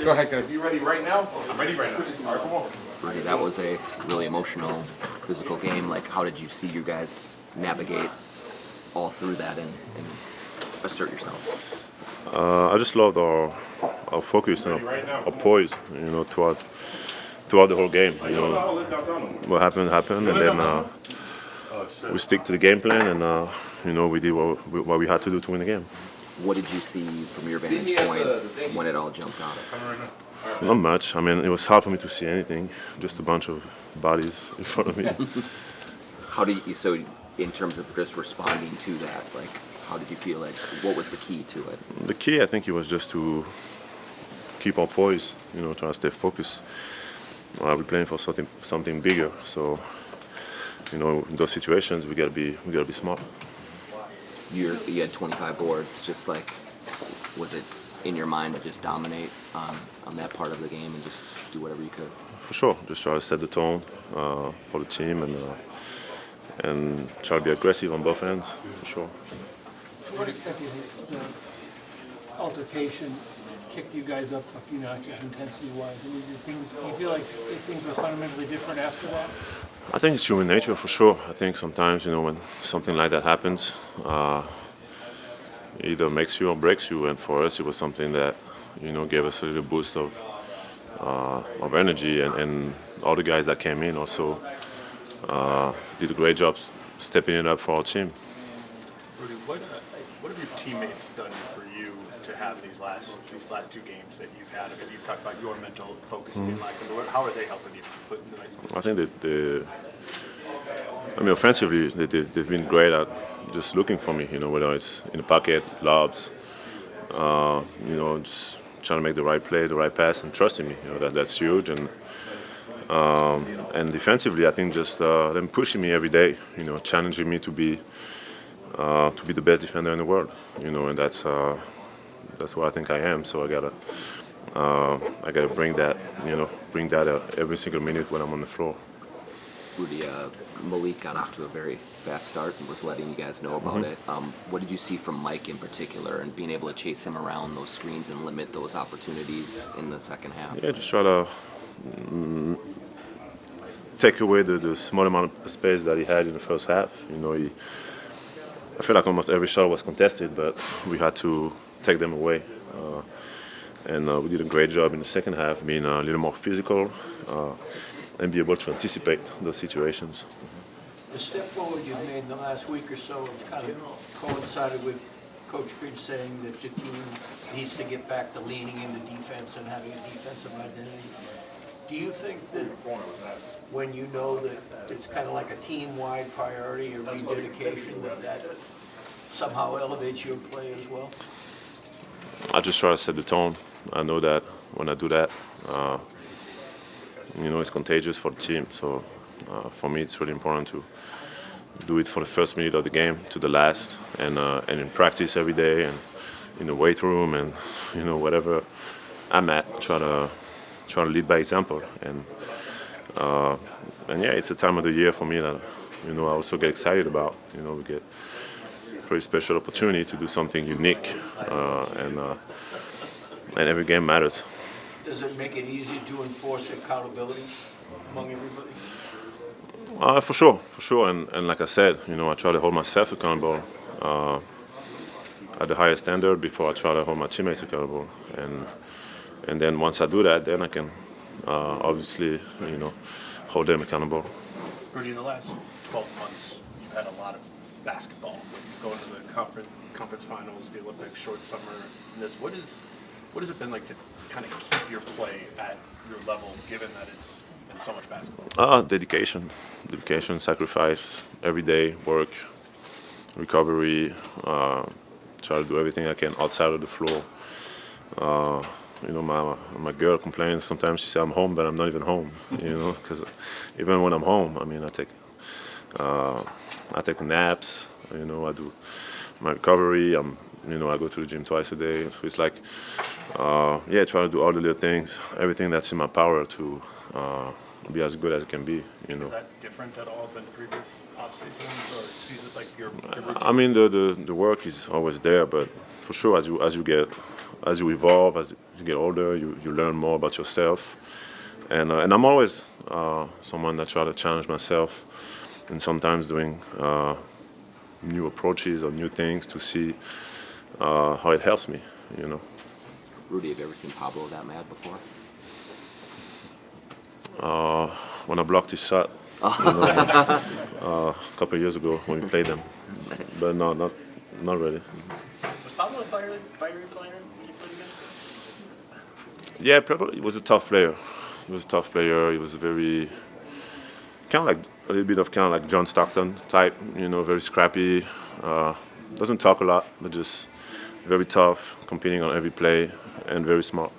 Go ahead, guys. You ready right now? I'm ready right now. All right, come on. Rudy, that was a really emotional, physical game. Like, how did you see you guys navigate all through that and assert yourself? I just loved our focus and our poise, throughout the whole game. What happened, and then we stick to the game plan, and we did what we had to do to win the game. What did you see from your vantage point when it all jumped out? Not much. I mean, it was hard for me to see anything. Just a bunch of bodies in front of me. How do you, so in terms of just responding to that, like, how did you feel? Like, what was the key to it? The key, I think, it was just to keep our poise. Trying to stay focused. We're playing for something bigger. So, in those situations, we gotta be smart. You had 25 boards. Just like, was it in your mind to just dominate on that part of the game and just do whatever you could? For sure, just try to set the tone for the team and try to be aggressive on both ends. For sure. To what extent do you think the altercation kicked you guys up a few notches intensity-wise? I mean, do you feel like things were fundamentally different after that? I think it's human nature, for sure. I think sometimes, when something like that happens, it either makes you or breaks you. And for us, it was something that, gave us a little boost of energy. And all the guys that came in also did a great job stepping it up for our team. Rudy, what have your teammates done for you to have these last two games that you've had? I mean, you've talked about your mental focus being like, how are they helping you put in the right position? I think offensively, they've been great at just looking for me, whether it's in the pocket, lobs, just trying to make the right play, the right pass, and trusting me. That's huge. And defensively, I think just them pushing me every day, challenging me to be the best defender in the world, and that's what I think I am. So I gotta bring that every single minute when I'm on the floor. Rudy, Malik got off to a very fast start and was letting you guys know about it. What did you see from Mike in particular and being able to chase him around those screens and limit those opportunities in the second half? Yeah, just try to take away the small amount of space that he had in the first half. I feel like almost every shot was contested, but we had to take them away. And we did a great job in the second half, being a little more physical and be able to anticipate those situations. The step forward you've made in the last week or so has kind of coincided with Coach Fridge saying that your team needs to get back to leaning into defense and having a defensive identity. Do you think that when you know that it's kind of like a team-wide priority or rededication, that somehow elevates your play as well? I just try to set the tone. I know that when I do that, it's contagious for the team. So for me, it's really important to do it for the first minute of the game to the last, and in practice every day, and in the weight room, and whatever I'm at, try to lead by example. And yeah, it's a time of the year for me that I also get excited about. We get a pretty special opportunity to do something unique, and every game matters. Does it make it easier to enforce accountability among everybody? For sure. And like I said, I try to hold myself accountable at the highest standard before I try to hold my teammates accountable. And then once I do that, then I can obviously, hold them accountable. Rudy, in the last 12 months, you've had a lot of basketball. Going to the conference finals, the Olympics, short summer, and this. What has it been like to kind of keep your play at your level, given that it's been so much basketball? Dedication, sacrifice, every day, work, recovery, try to do everything I can outside of the floor. My girl complains sometimes. She says I'm home, but I'm not even home. Because even when I'm home, I take naps. I do my recovery. I go to the gym twice a day. So it's like, try to do all the little things, everything that's in my power to be as good as it can be. Is that different at all than previous off seasons or seasons like your routine? I mean, the work is always there, but for sure, as you get as you evolve, as you get older, you learn more about yourself. And I'm always someone that try to challenge myself, and sometimes doing new approaches or new things to see how it helps me. Rudy, have you ever seen Pablo that mad before? When I blocked his shot, a couple of years ago when we played them. Nice. But no, not really. Was Pablo a fiery player when you played against him? Yeah, probably. He was a tough player. He was a tough player. He was very kind of like a little bit of kind of like John Stockton type. Very scrappy. Doesn't talk a lot, but just very tough, competing on every play, and very smart.